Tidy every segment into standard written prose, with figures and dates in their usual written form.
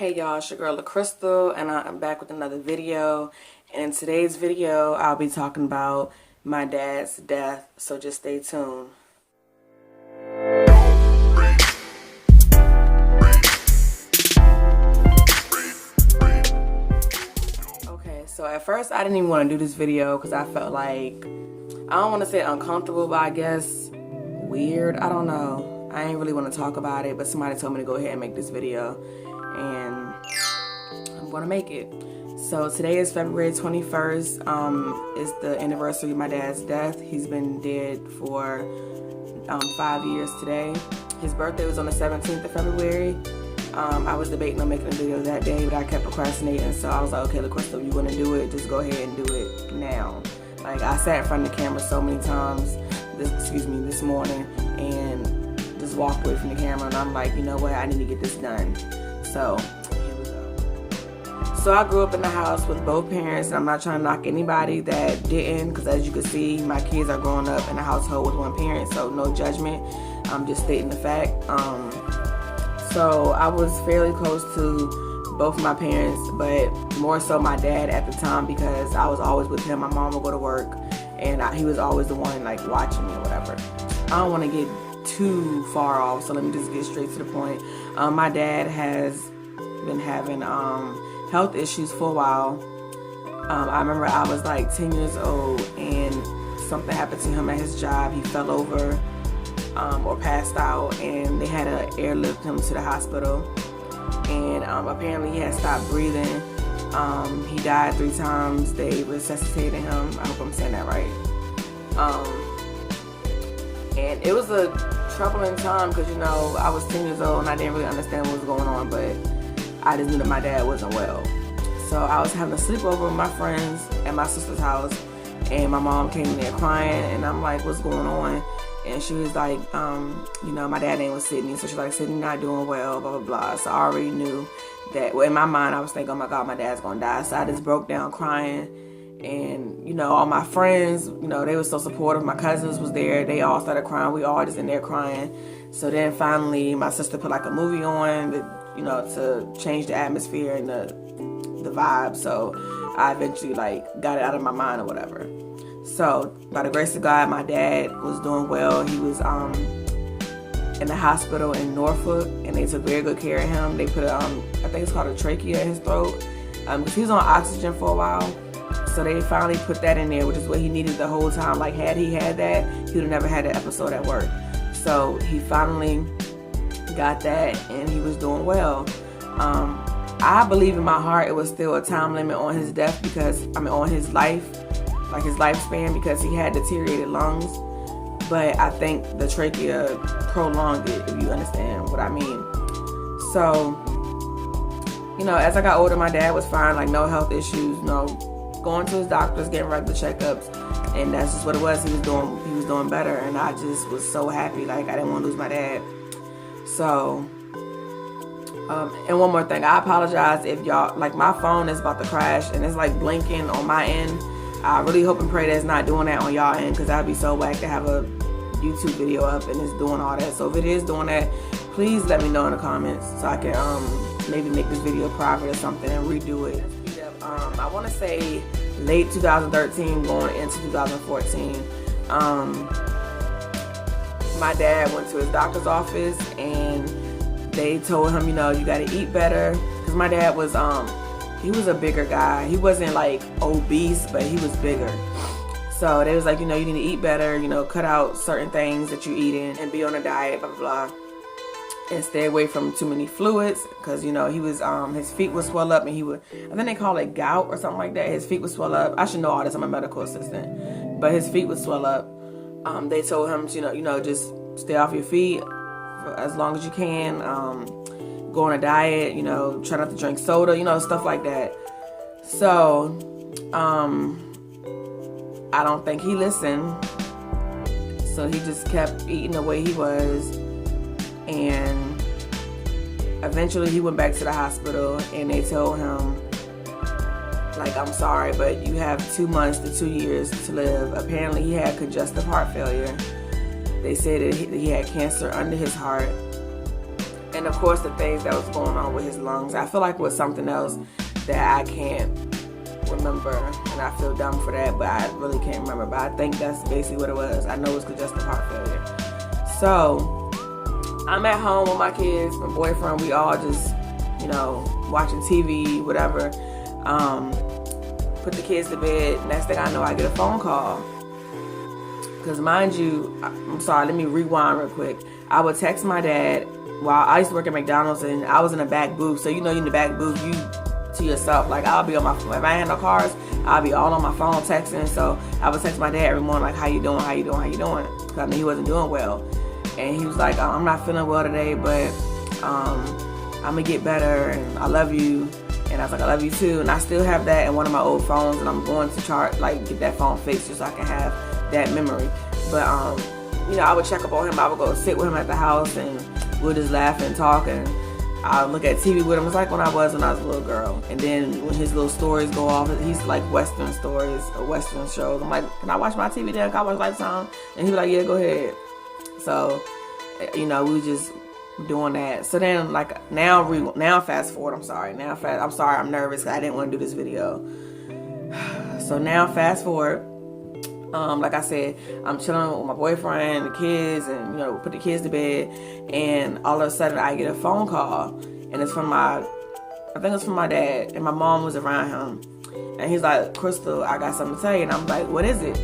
Hey y'all, it's your girl LaCrystal, and I'm back with another video. And in today's video, I'll be talking about my dad's death, so just stay tuned. Okay, so at first I didn't even want to do this video because I felt like, I don't want to say uncomfortable, but I guess weird. I don't know. I ain't really want to talk about it, but somebody told me to go ahead and make this video, and I'm gonna make it. So today is February 21st. It's the anniversary of my dad's death. He's been dead for 5 years today. His birthday was on the 17th of February. I was debating on making a video that day, but I kept procrastinating. So I was like, okay, LaCrystal, you wanna do it? Just go ahead and do it now. Like, I sat in front of the camera so many times this morning, and just walked away from the camera, and I'm like, you know what, I need to get this done. So here we go. So I grew up in the house with both parents, and I'm not trying to knock anybody that didn't, because as you can see, my kids are growing up in a household with one parent, so no judgment. I'm just stating the fact. So I was fairly close to both of my parents, but more so my dad at the time, because I was always with him. My mom would go to work, and he was always the one like watching me or whatever. I don't want to get too far off, so let me just get straight to the point. My dad has been having health issues for a while. I remember I was like 10 years old, and something happened to him at his job. He fell over or passed out, and they had to airlift him to the hospital, and apparently he had stopped breathing. He died 3 times. They resuscitated him. I hope I'm saying that right. And it was a troubling time because, you know, I was 10 years old and I didn't really understand what was going on, but I just knew that my dad wasn't well. So I was having a sleepover with my friends at my sister's house, and my mom came in there crying, and I'm like, what's going on? And she was like, you know, my dad's name was Sydney, so she's like, Sydney not doing well, blah, blah, blah. So I already knew that, well, in my mind, I was thinking, oh my God, my dad's gonna die. So I just broke down crying. And, you know, all my friends, you know, they were so supportive. My cousins was there. They all started crying. We all just in there crying. So then finally, my sister put like a movie on, that, you know, to change the atmosphere and the vibe. So I eventually like got it out of my mind or whatever. So by the grace of God, my dad was doing well. He was in the hospital in Norfolk, and they took very good care of him. They put I think it's called a trachea in his throat, because he was on oxygen for a while. So they finally put that in there, which is what he needed the whole time. Like, had he had that, he would have never had an episode at work. So he finally got that, and he was doing well. I believe in my heart it was still a time limit on his death, because, on his life, like his lifespan, because he had deteriorated lungs. But I think the trachea prolonged it, if you understand what I mean. So, you know, as I got older, my dad was fine, like no health issues, no going to his doctors, getting regular checkups, and that's just what it was. He was doing better, and I just was so happy. Like, I didn't want to lose my dad. So, and one more thing, I apologize if y'all, like, my phone is about to crash, and it's like blinking on my end. I really hope and pray that it's not doing that on y'all end, because that'd be so whack to have a YouTube video up and it's doing all that. So if it is doing that, please let me know in the comments so I can maybe make this video private or something and redo it. I want to say late 2013 going into 2014. My dad went to his doctor's office, and they told him, you know, you got to eat better, because my dad was he was a bigger guy. He wasn't like obese, but he was bigger. So they was like, you know, you need to eat better, you know, cut out certain things that you're eating and be on a diet, blah, blah, blah. And stay away from too many fluids, because, you know, he was his feet would swell up, and he would, I think they call it gout or something like that. His feet would swell up. I should know all this, I'm a medical assistant, but his feet would swell up. They told him to, you know, just stay off your feet for as long as you can, go on a diet, you know, try not to drink soda, you know, stuff like that. So I don't think he listened, so he just kept eating the way he was. And eventually he went back to the hospital, and they told him, like, I'm sorry, but you have 2 months to 2 years to live. Apparently he had congestive heart failure. They said that he had cancer under his heart. And of course the things that was going on with his lungs, I feel like was something else that I can't remember, and I feel dumb for that, but I really can't remember. But I think that's basically what it was. I know it's congestive heart failure. So I'm at home with my kids, my boyfriend, we all just, you know, watching TV, whatever. Put the kids to bed. Next thing I know, I get a phone call. Because mind you, I'm sorry, let me rewind real quick. I would text my dad while I used to work at McDonald's, and I was in the back booth. So you know, you in the back booth, you to yourself. Like, I'll be on my phone. If I had no cars, I'll be all on my phone texting. So I would text my dad every morning, like, how you doing, how you doing, how you doing? Because I knew he wasn't doing well. And he was like, I'm not feeling well today, but I'm going to get better, and I love you. And I was like, I love you too. And I still have that in one of my old phones, and I'm going to get that phone fixed just so I can have that memory. But, you know, I would check up on him. I would go sit with him at the house, and we'll just laugh and talk, and I would look at TV with him. It's like when I was a little girl. And then when his little stories go off, he's like Western stories or Western shows. I'm like, can I watch my TV then? Can I watch Lifetime? And he was like, yeah, go ahead. So, you know, we just doing that. So then, like, now fast forward. I'm sorry, I'm nervous because I didn't want to do this video. So now fast forward. Like I said, I'm chilling with my boyfriend, the kids, and, you know, put the kids to bed, and all of a sudden I get a phone call, and it's from I think it's from my dad, and my mom was around him, and he's like, Crystal, I got something to tell you. And I'm like, what is it?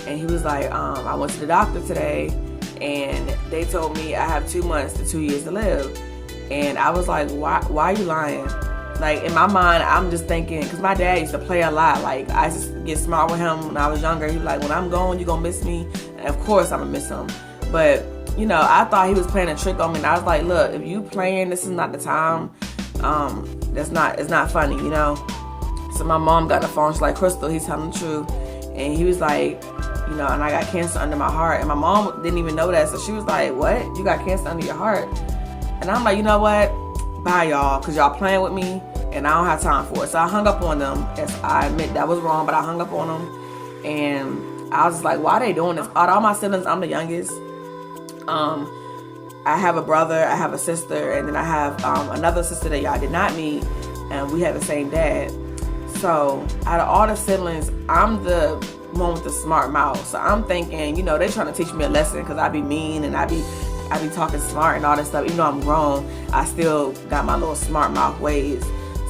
And he was like, I went to the doctor today, and they told me I have 2 months to 2 years to live. And I was like, why are you lying? Like, in my mind, I'm just thinking, because my dad used to play a lot. Like, I used to get smart with him when I was younger. He was like, when I'm gone, you gonna miss me? And of course I'm gonna miss him. But, you know, I thought he was playing a trick on me. And I was like, look, if you playing, this is not the time. It's not funny, you know? So my mom got the phone. She's like, Crystal, he's telling the truth. And he was like, you know, and I got cancer under my heart. And my mom didn't even know that. So she was like, what? You got cancer under your heart? And I'm like, you know what? Bye, y'all, because y'all playing with me, and I don't have time for it. So I hung up on them. As I admit that was wrong, but I hung up on them, and I was just like, why are they doing this? Out of all my siblings, I'm the youngest. I have a brother, I have a sister, and then I have another sister that y'all did not meet, and we have the same dad. So out of all the siblings, I'm the one with the smart mouth. So I'm thinking, you know, they're trying to teach me a lesson because I be mean and I be talking smart and all this stuff. Even though I'm grown, I still got my little smart mouth ways.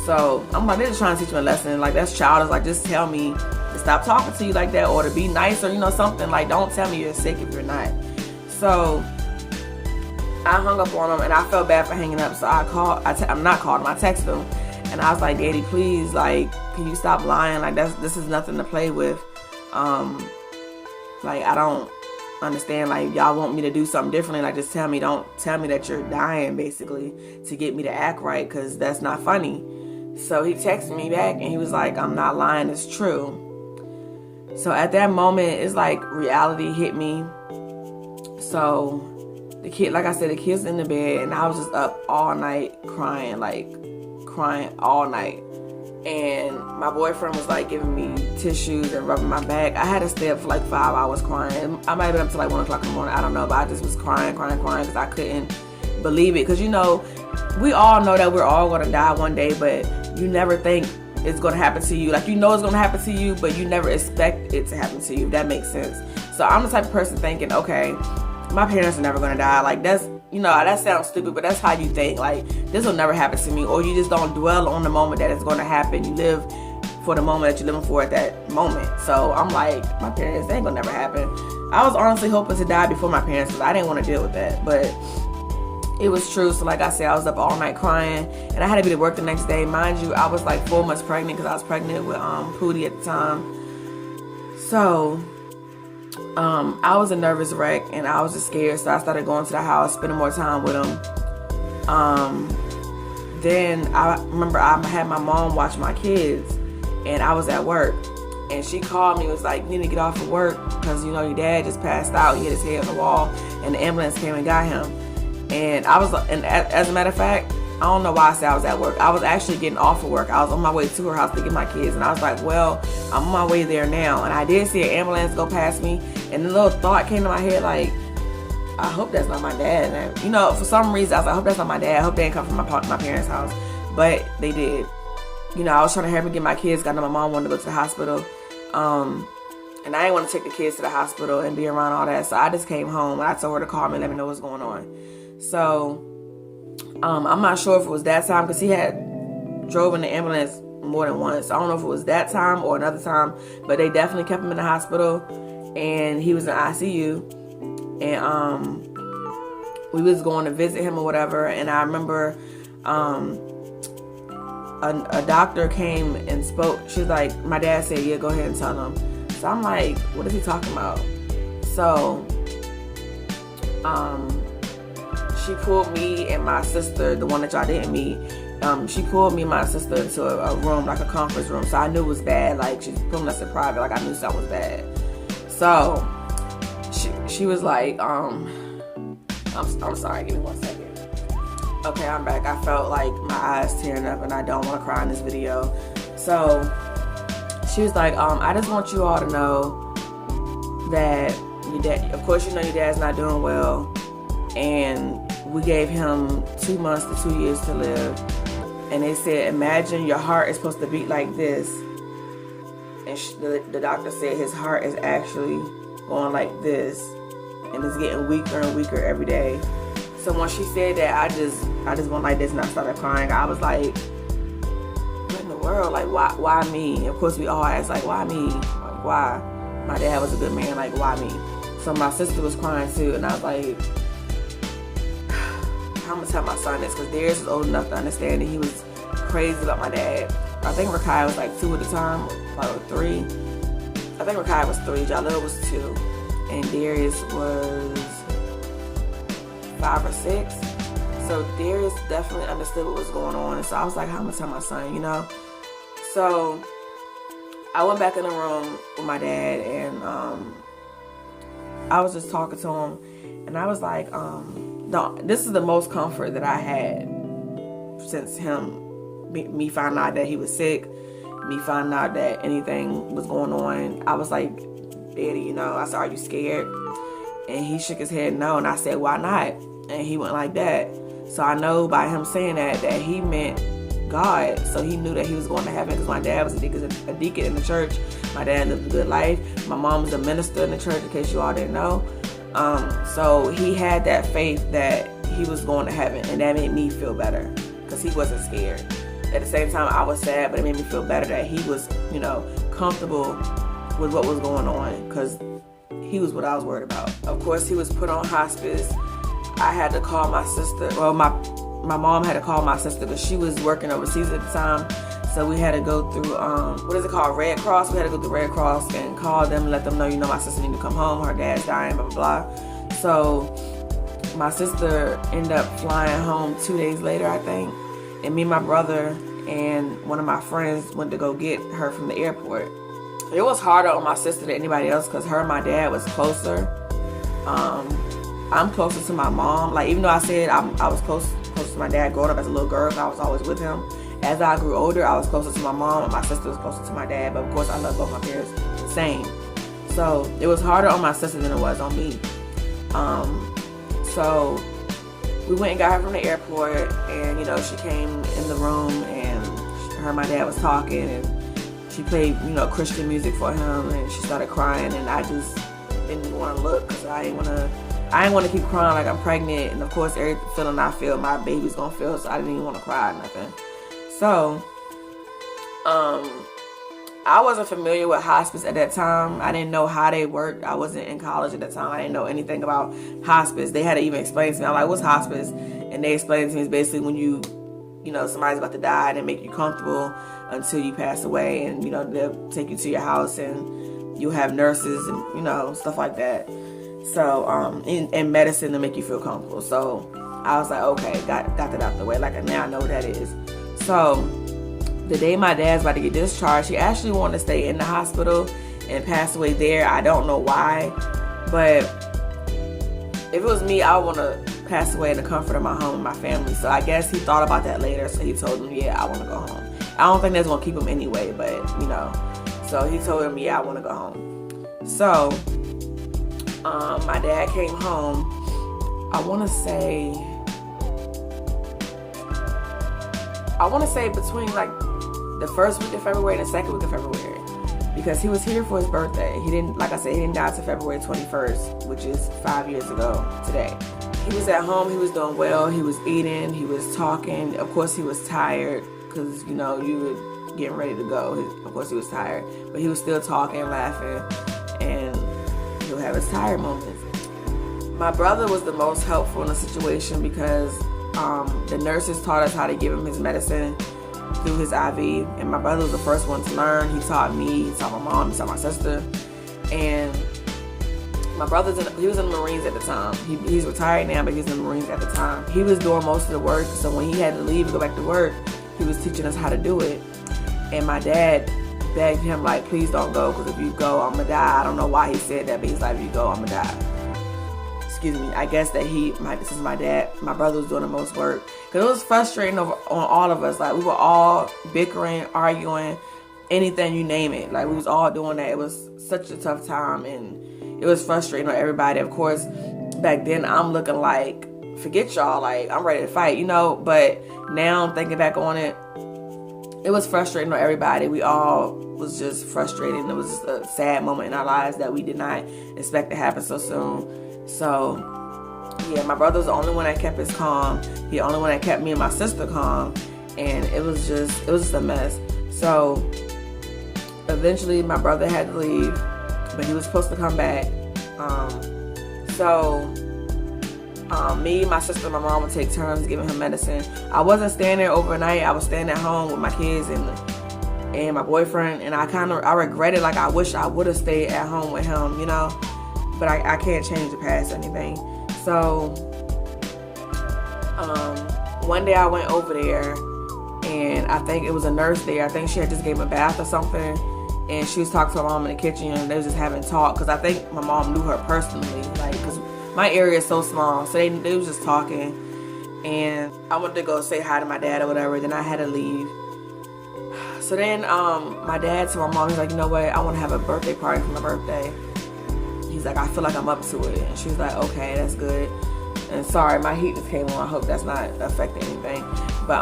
So I'm like, they're just trying to teach me a lesson. Like, that's childish. Like, just tell me to stop talking to you like that, or to be nice, or, you know, something. Like, don't tell me you're sick if you're not. So I hung up on him, and I felt bad for hanging up. So I texted him, and I was like, Daddy, please, like, can you stop lying? Like, this is nothing to play with. Like, I don't understand. Like, y'all want me to do something differently. Like, just tell me. Don't tell me that you're dying, basically, to get me to act right, because that's not funny. So he texted me back, and he was like, I'm not lying, it's true. So at that moment, it's like reality hit me. So the kids in the bed, and I was just up all night crying all night. And my boyfriend was like giving me tissues and rubbing my back. I had to stay up for like 5 hours crying. I might have been up to like 1 o'clock in the morning, I don't know, but I just was crying because I couldn't believe it. Because, you know, we all know that we're all going to die one day, but you never think it's going to happen to you. Like, you know it's going to happen to you, but you never expect it to happen to you, if that makes sense. So I'm the type of person thinking, okay, my parents are never going to die. Like, that's, you know, that sounds stupid, but that's how you think. Like, this will never happen to me. Or you just don't dwell on the moment that it's going to happen. You live for the moment that you're living for at that moment. So I'm like, my parents, they ain't going to never happen. I was honestly hoping to die before my parents, because I didn't want to deal with that. But it was true. So like I said, I was up all night crying, and I had to be to work the next day. Mind you, I was like 4 months pregnant, because I was pregnant with Pootie at the time. So I was a nervous wreck, and I was just scared. So I started going to the house, spending more time with him. Then I remember I had my mom watch my kids, and I was at work, and she called me, was like, you need to get off of work, because, you know, your dad just passed out. He hit his head on the wall, and the ambulance came and got him. And I was, and as a matter of fact, I don't know why I said I was at work. I was actually getting off of work. I was on my way to her house to get my kids, and I was like, well, I'm on my way there now. And I did see an ambulance go past me, and the little thought came to my head, like, I hope that's not my dad. And, you know, for some reason, I was like, I hope that's not my dad. I hope they didn't come from my parents' house. But they did. You know, I was trying to hurry get my kids. I know my mom wanted to go to the hospital. And I didn't want to take the kids to the hospital and be around all that. So I just came home and I told her to call me and let me know what's going on. So I'm not sure if it was that time because he had drove in the ambulance more than once. I don't know if it was that time or another time, but they definitely kept him in the hospital and he was in ICU. And we was going to visit him or whatever. And I remember a doctor came and spoke. She was like, my dad said, yeah, go ahead and tell him. So I'm like, what is he talking about? So she pulled me and my sister, the one that y'all didn't meet, she pulled me and my sister into a room, like a conference room. So I knew it was bad. Like, she's pulling us in private. Like, I knew something was bad. So she was like, I'm sorry, give me 1 second. Okay, I'm back. I felt like my eyes tearing up and I don't want to cry in this video. So she was like, I just want you all to know that your dad, of course, you know your dad's not doing well. And we gave him 2 months to 2 years to live. And they said, imagine your heart is supposed to beat like this. And the doctor said his heart is actually going like this. And it's getting weaker and weaker every day. So when she said that, I just went like this and I started crying. I was like, what in the world? Like, why me? And of course, we all asked, like, why me? Like, why? My dad was a good man. Like, why me? So my sister was crying too. And I was like, I'm going to tell my son this because Darius is old enough to understand that he was crazy about my dad. I think Rakiyah was like 2 at the time, or 3. I think Rakiyah was 3, Jalil was 2, and Darius was 5 or 6. So Darius definitely understood what was going on. And so I was like, how am I going to tell my son, you know? So I went back in the room with my dad and I was just talking to him. And I was like, this is the most comfort that I had since me finding out that he was sick, me finding out that anything was going on. I was like, Daddy, you know, I said, are you scared? And he shook his head no. And I said, why not? And he went like that. So I know by him saying that he meant God. So he knew that he was going to heaven because my dad was a deacon in the church. My dad lived a good life. My mom was a minister in the church, in case you all didn't know. So he had that faith that he was going to heaven, and that made me feel better because he wasn't scared. At the same time, I was sad, but it made me feel better that he was, you know, comfortable with what was going on because he was what I was worried about. Of course, he was put on hospice. I had to call my sister. Well, my mom had to call my sister because she was working overseas at the time. So we had to go through, what is it called, Red Cross? We had to go through Red Cross and call them and let them know, you know, my sister needed to come home. Her dad's dying, blah, blah, blah. So my sister ended up flying home 2 days later, I think. And me and my brother and one of my friends went to go get her from the airport. It was harder on my sister than anybody else because her and my dad was closer. I'm closer to my mom. Like, even though I said I was close to my dad growing up as a little girl, I was always with him. As I grew older, I was closer to my mom, and my sister was closer to my dad. But of course, I love both my parents the same. So it was harder on my sister than it was on me. So we went and got her from the airport, and you know, she came in the room, and her and my dad was talking, and she played, you know, Christian music for him, and she started crying, and I just didn't want to look because I didn't want to keep crying like I'm pregnant, and of course, every feeling I feel, my baby's gonna feel, so I didn't even want to cry or nothing. So, I wasn't familiar with hospice at that time. I didn't know how they worked. I wasn't in college at that time. I didn't know anything about hospice. They had to even explain to me. I'm like, what's hospice? And they explained to me, it's basically when you know, somebody's about to die and they make you comfortable until you pass away. And, you know, they'll take you to your house and you'll have nurses and, you know, stuff like that. So, and medicine to make you feel comfortable. So, I was like, okay, got that out the way. Like, now I know what that is. So, the day my dad's about to get discharged, he actually wanted to stay in the hospital and pass away there. I don't know why, but if it was me, I would want to pass away in the comfort of my home and my family. So I guess he thought about that later, so he told him, yeah, I want to go home. I don't think that's going to keep him anyway, but, you know. So he told him, yeah, I want to go home. So my dad came home, I want to say between like the first week of February and the second week of February, because he was here for his birthday. He didn't, like I said, he didn't die until February 21st, which is 5 years ago today. He was at home, he was doing well, he was eating, he was talking. Of course he was tired, because you know, you were getting ready to go. Of course he was tired, but he was still talking, laughing, and he'll have his tired moments. My brother was the most helpful in the situation because the nurses taught us how to give him his medicine through his IV, and my brother was the first one to learn. He taught me, he taught my mom, he taught my sister, and my he was in the Marines at the time. He's retired now, but he was in the Marines at the time. He was doing most of the work, so when he had to leave and go back to work, he was teaching us how to do it. And my dad begged him, like, please don't go, because if you go, I'm gonna die. I don't know why he said that, but he's like, if you go, I'm gonna die. Excuse me. I guess that this is my dad. My brother was doing the most work, because it was frustrating on all of us. Like, we were all bickering, arguing, anything, you name it. Like, we was all doing that. It was such a tough time, and it was frustrating on everybody. Of course, back then I'm looking like, forget y'all, like, I'm ready to fight, you know. But now I'm thinking back on it, it was frustrating on everybody. We all was just frustrated, and it was just a sad moment in our lives that we did not expect to happen so soon. So yeah, my brother was the only one that kept his calm. He the only one that kept me and my sister calm, and it was just a mess. So eventually my brother had to leave, but he was supposed to come back. Me, my sister, and my mom would take turns giving him medicine. I wasn't staying there overnight. I was staying at home with my kids and my boyfriend, and I regretted, like, I wish I would have stayed at home with him, you know, but I can't change the past or anything. So one day I went over there, and I think it was a nurse there. I think she had just gave him a bath or something, and she was talking to my mom in the kitchen, and they was just having talk, because I think my mom knew her personally, like, because my area is so small, so they was just talking, and I wanted to go say hi to my dad or whatever. Then I had to leave. So then my dad told my mom, he's like, you know what, I want to have a birthday party for my birthday. He's like, I feel like I'm up to it. And she's like, okay, that's good. And sorry, my heat just came on. I hope that's not affecting anything. But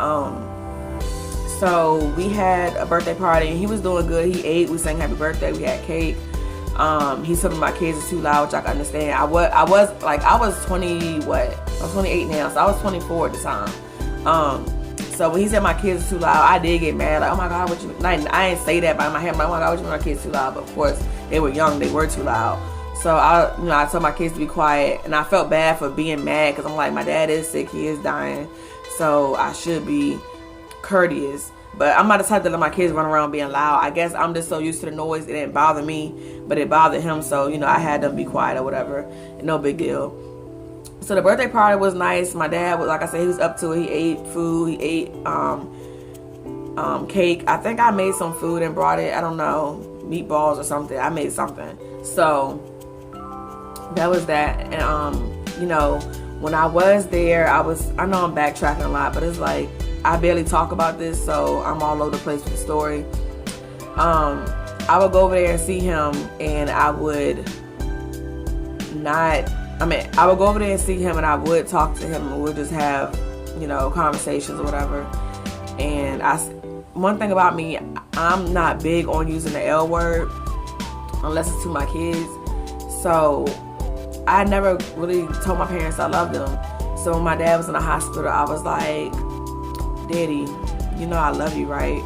so we had a birthday party, and he was doing good. He ate, we sang happy birthday, we had cake. He told me my kids are too loud, which I can understand. I was 20, what? I was 28 now, so I was 24 at the time. So when he said my kids are too loud, I did get mad. Like, oh my God, what you, like, I didn't say that, but in my head, I'm like, oh my God, what you mean my kids too loud? But of course, they were young, they were too loud. So I told my kids to be quiet, and I felt bad for being mad, because I'm like, my dad is sick, he is dying, so I should be courteous. But I'm not the type to let my kids run around being loud. I guess I'm just so used to the noise, it didn't bother me, but it bothered him. So, you know, I had them be quiet or whatever. No big deal. So the birthday party was nice. My dad was, like I said, he was up to it. He ate food. He ate cake. I think I made some food and brought it. I don't know, meatballs or something. I made something. So that was that. And you know, when I was there, I know I'm backtracking a lot, but it's like, I barely talk about this, so I'm all over the place with the story. I would go over there and see him, and I would go over there and see him, and I would talk to him, and we'd just have, you know, conversations or whatever. And one thing about me, I'm not big on using the L word unless it's to my kids. So I never really told my parents I loved them. So when my dad was in the hospital, I was like, Daddy, you know I love you, right?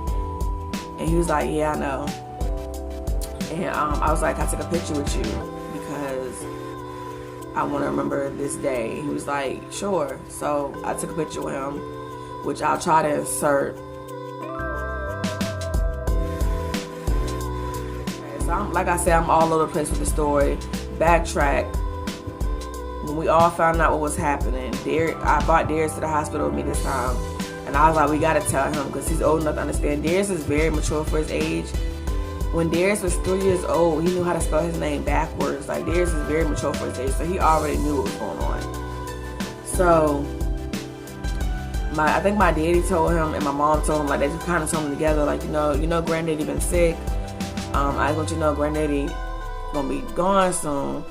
And he was like, yeah, I know. And I was like, I took a picture with you because I want to remember this day. He was like, sure. So I took a picture with him, which I'll try to insert. Okay, so like I said, I'm all over the place with the story. Backtrack. When we all found out what was happening, I brought Darius to the hospital with me this time. And I was like, we gotta tell him, because he's old enough to understand. Darius is very mature for his age. When Darius was 3 years old, he knew how to spell his name backwards. Like, Darius is very mature for his age, so he already knew what was going on. So I think my daddy told him, and my mom told him, like, they just kind of told him together, like, you know, granddaddy been sick. I want you to know granddaddy gonna be gone soon.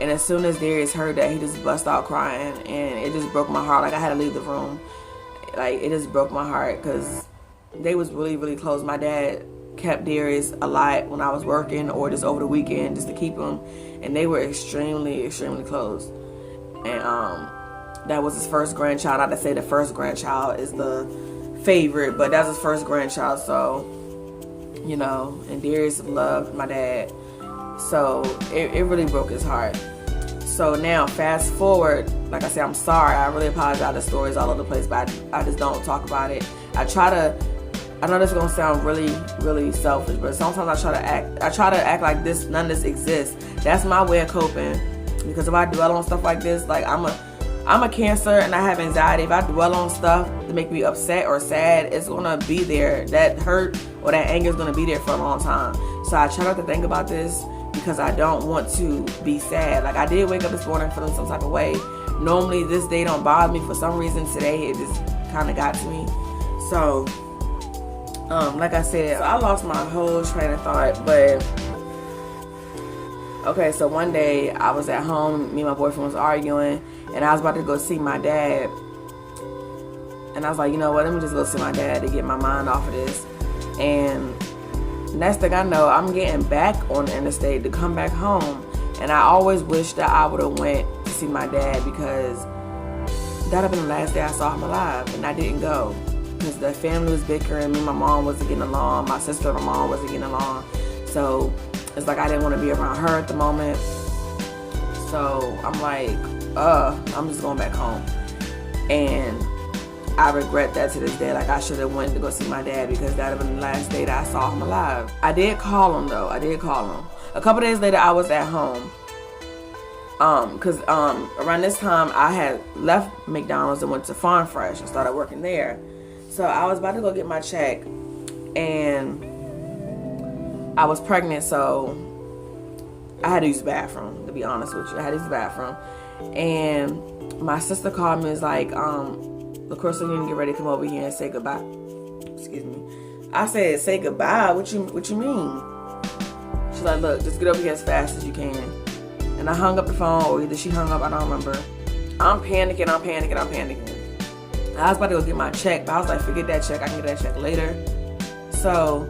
And as soon as Darius heard that, he just bust out crying, and it just broke my heart. Like, I had to leave the room. Like, it just broke my heart because they was really, really close. My dad kept Darius a lot when I was working or just over the weekend just to keep him, and they were extremely, extremely close. And that was his first grandchild. Not to say the first grandchild is the favorite, but that's his first grandchild. So, you know, and Darius loved my dad. So it really broke his heart. So now, fast forward, like I said, I'm sorry. I really apologize. The story's all over the place, but I just don't talk about it. I know this is gonna sound really, really selfish, but sometimes I try to act like none of this exists. That's my way of coping. Because if I dwell on stuff like this, like I'm a Cancer and I have anxiety. If I dwell on stuff to make me upset or sad, it's gonna be there. That hurt or that anger is gonna be there for a long time. So I try not to think about this because I don't want to be sad. Like, I did wake up this morning feeling some type of way. Normally this day don't bother me. For some reason today it just kind of got to me. So like I said, I lost my whole train of thought. But okay, so one day I was at home, me and my boyfriend was arguing, and I was about to go see my dad. And I was like, you know what, let me just go see my dad to get my mind off of this. And next thing I know, I'm getting back on the interstate to come back home. And I always wish that I would have went to see my dad, because that would have been the last day I saw him alive. And I didn't go because the family was bickering. Me and my mom wasn't getting along. My sister and my mom wasn't getting along. So it's like I didn't want to be around her at the moment. So I'm like, I'm just going back home. And I regret that to this day. Like, I should have went to go see my dad, because that would have been the last day that I saw him alive. I did call him though. I did call him. A couple days later, I was at home. Cause around this time I had left McDonald's and went to Farm Fresh and started working there. So I was about to go get my check, and I was pregnant, so I had to use the bathroom, to be honest with you. I had to use the bathroom. And my sister called me and was like, LaCroix, you need to get ready to come over here and say goodbye. Excuse me. I said, say goodbye? What you mean? She's like, look, just get over here as fast as you can. And I hung up the phone, or either she hung up, I don't remember. I'm panicking. I was about to go get my check, but I was like, forget that check. I can get that check later. So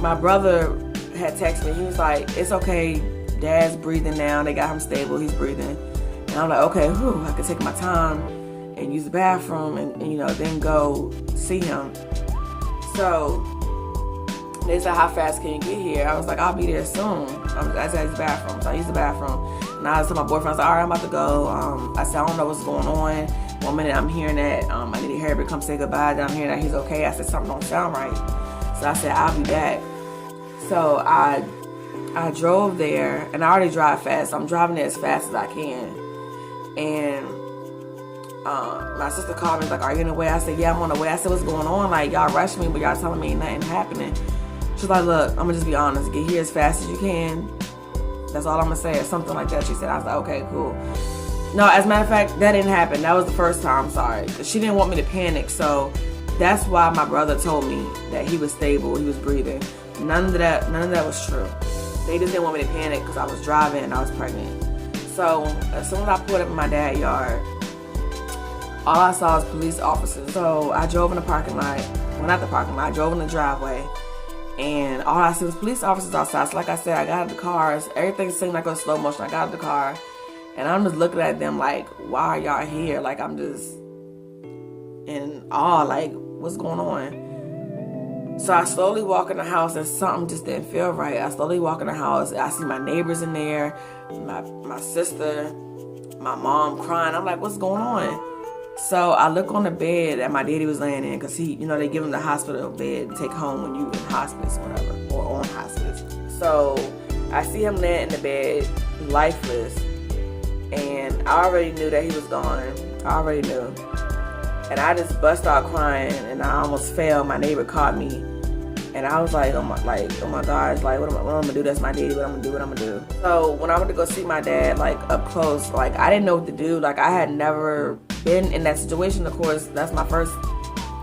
my brother had texted me. He was like, it's okay. Dad's breathing now. They got him stable. He's breathing. And I'm like, okay, whew, I could take my time and use the bathroom and you know, then go see him. So they said, how fast can you get here? I was like, I'll be there soon. I said, use the bathroom. So I used the bathroom. And I told my boyfriend, I was like, all right, I'm about to go. I said, I don't know what's going on. One minute I'm hearing that I need to hurry up and come say goodbye. Then I'm hearing that he's okay. I said, something don't sound right. So I said, I'll be back. So I drove there, and I already drive fast. So I'm driving there as fast as I can. And my sister called me, like, are you on the way? I said, yeah, I'm on the way. I said, what's going on? Like, y'all rushed me, but y'all telling me ain't nothing happening. She's like, look, I'm gonna just be honest. Get here as fast as you can. That's all I'm gonna say, or something like that. She said. I was like, okay, cool. No, as a matter of fact, that didn't happen. That was the first time. I'm sorry. She didn't want me to panic, so that's why my brother told me that he was stable, he was breathing. None of that was true. They just didn't want me to panic because I was driving and I was pregnant. So as soon as I pulled up in my dad's yard, all I saw was police officers. So I drove in the parking lot. Well, not the parking lot. I drove in the driveway. And all I see was police officers outside. So like I said, I got out of the car. Everything seemed like it was slow motion. I got out of the car. And I'm just looking at them like, why are y'all here? Like, I'm just in awe. Like, what's going on? So I slowly walk in the house, and something just didn't feel right. I slowly walk in the house. I see my neighbors in there, my sister, my mom crying. I'm like, what's going on? So I look on the bed that my daddy was laying in, because he, you know, they give him the hospital bed to take home when you in hospice or whatever, or on hospice. So I see him laying in the bed, lifeless. And I already knew that he was gone. I already knew. And I just bust out crying, and I almost fell. My neighbor caught me. And I was like, oh my gosh, like, what am I gonna do? That's my daddy. What I'm gonna do? So when I went to go see my dad, like, up close, like, I didn't know what to do. Like, I had never been in that situation. Of course, that's my first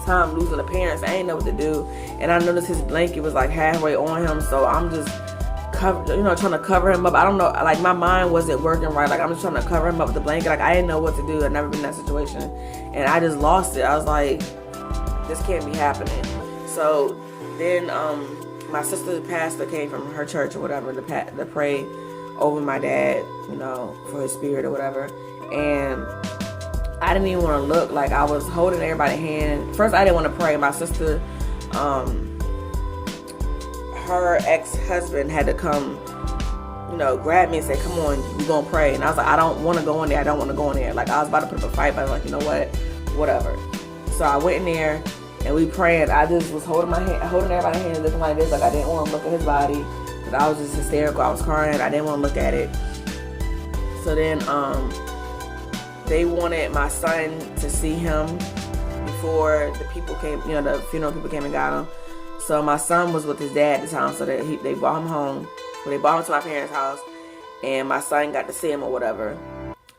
time losing a parent. I didn't know what to do. And I noticed his blanket was like halfway on him. So I'm just trying to cover him up. I don't know, like my mind wasn't working right. Like I'm just trying to cover him up with the blanket. Like I didn't know what to do. I'd never been in that situation, and I just lost it. I was like, this can't be happening. So then my sister's pastor came from her church or whatever to pray over my dad, for his spirit or whatever. And I didn't even want to look. Like I was holding everybody's hand. First I didn't want to pray. My sister, her ex-husband had to come, grab me and say, come on, we're going to pray. And I was like, I don't want to go in there. I don't want to go in there. Like I was about to put up a fight, but I was like, you know what? Whatever. So I went in there and we prayed. I just was holding everybody's hand, looking like this. Like I didn't want to look at his body because I was just hysterical. I was crying. I didn't want to look at it. So then they wanted my son to see him before the people came, the funeral people came and got him. So my son was with his dad at the time, so that they brought him home. Well, they brought him to my parents' house, and my son got to see him or whatever.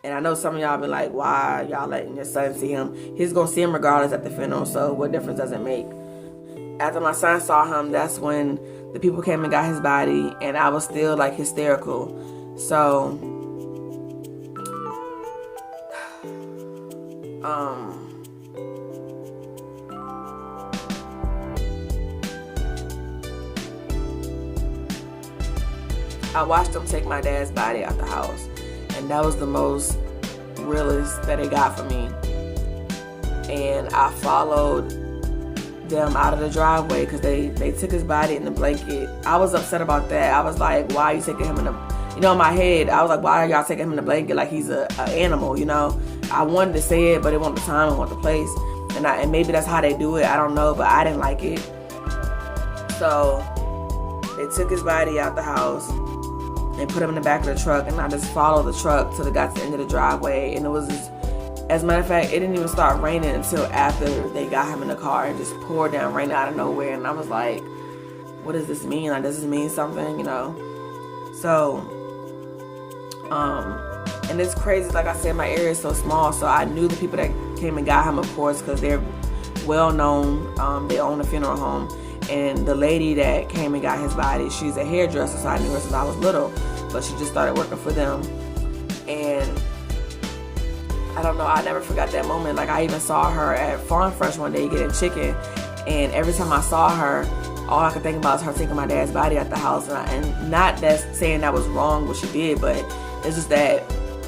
And I know some of y'all be like, why y'all letting your son see him? He's going to see him regardless at the funeral, so what difference does it make? After my son saw him, that's when the people came and got his body, and I was still like hysterical. So, I watched them take my dad's body out the house, and that was the most realest that it got for me. And I followed them out of the driveway because they took his body in the blanket. I was upset about that. I was like, why are you taking him in the, in my head, I was like, why are y'all taking him in the blanket like he's a animal, I wanted to say it, but it wasn't the time, it wasn't the place. And maybe that's how they do it, I don't know, but I didn't like it. So they took his body out the house and put him in the back of the truck, and I just followed the truck till it got to the end of the driveway. And it was just, as a matter of fact, it didn't even start raining until after they got him in the car, and just poured down rain out of nowhere. And I was like, what does this mean? Like, does this mean something, So, and it's crazy, like I said, my area is so small, so I knew the people that came and got him, of course, because they're well known. They own a funeral home. And the lady that came and got his body, she's a hairdresser, so I knew her since I was little, but she just started working for them. And I don't know, I never forgot that moment. Like, I even saw her at Farm Fresh one day getting chicken, and every time I saw her, all I could think about is her taking my dad's body out the house. And not that saying that was wrong what she did, but it's just that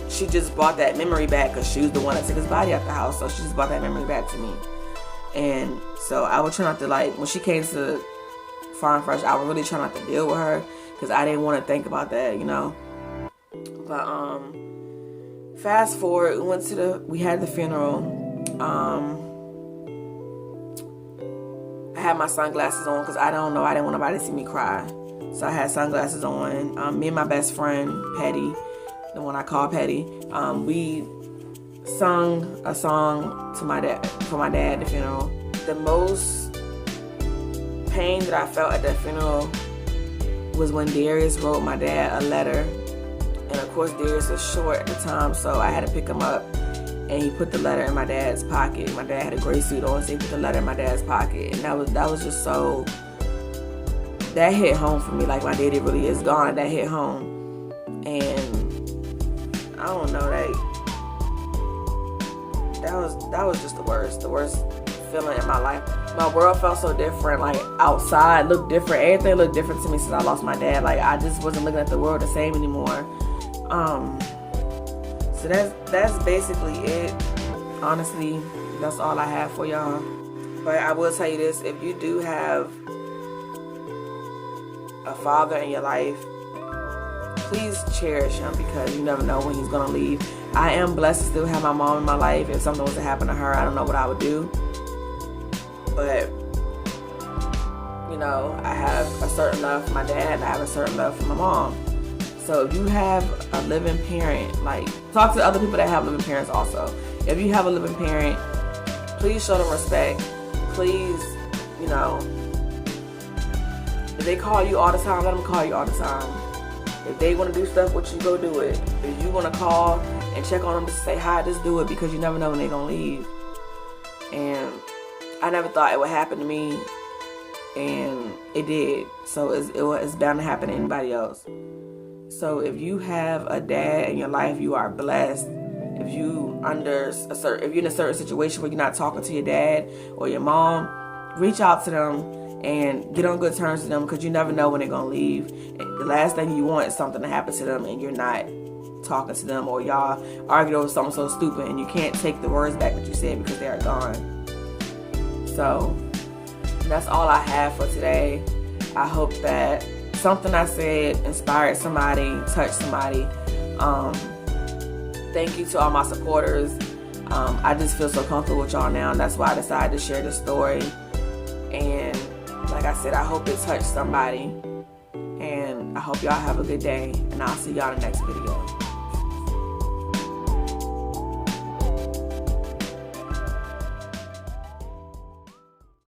she just brought that memory back because she was the one that took his body out the house, so she just brought that memory back to me. And so I would try not to, like, when she came to Farm Fresh, I would really try not to deal with her because I didn't want to think about that, But fast forward, we had the funeral. I had my sunglasses on because I didn't want nobody to see me cry. So I had sunglasses on. Me and my best friend Patty, the one I call Patty, we sung a song to my dad for my dad at the funeral. The most pain that I felt at that funeral was when Darius wrote my dad a letter. And of course Darius was short at the time, so I had to pick him up, and he put the letter in my dad's pocket. My dad had a gray suit on, so he put the letter in my dad's pocket. And that was just so, that hit home for me. Like, my daddy really is gone. That hit home. And I don't know, that was just the worst feeling in my life. My world felt so different. Like, outside looked different. Everything looked different to me since I lost my dad. Like, I just wasn't looking at the world the same anymore. So that's basically it. Honestly, that's all I have for y'all. But I will tell you this: if you do have a father in your life, please cherish him, because you never know when he's gonna leave. I am blessed to still have my mom in my life. If something was to happen to her, I don't know what I would do. But I have a certain love for my dad, and I have a certain love for my mom. So if you have a living parent, like, talk to other people that have living parents also. If you have a living parent, please show them respect. Please, if they call you all the time, let them call you all the time. If they want to do stuff with you, go do it. If you want to call and check on them to say hi, just do it, because you never know when they're going to leave. And I never thought it would happen to me. And it did. So it's bound to happen to anybody else. So if you have a dad in your life, you are blessed. If you're in a certain situation where you're not talking to your dad or your mom, reach out to them and get on good terms with them, because you never know when they're going to leave. And the last thing you want is something to happen to them and you're not talking to them, or y'all argue over something so stupid and you can't take the words back that you said because they are gone. So that's all I have for today. I hope that something I said inspired somebody, touched somebody. Thank you to all my supporters. I just feel so comfortable with y'all now, and that's why I decided to share this story. And like I said, I hope it touched somebody. And I hope y'all have a good day, and I'll see y'all in the next video.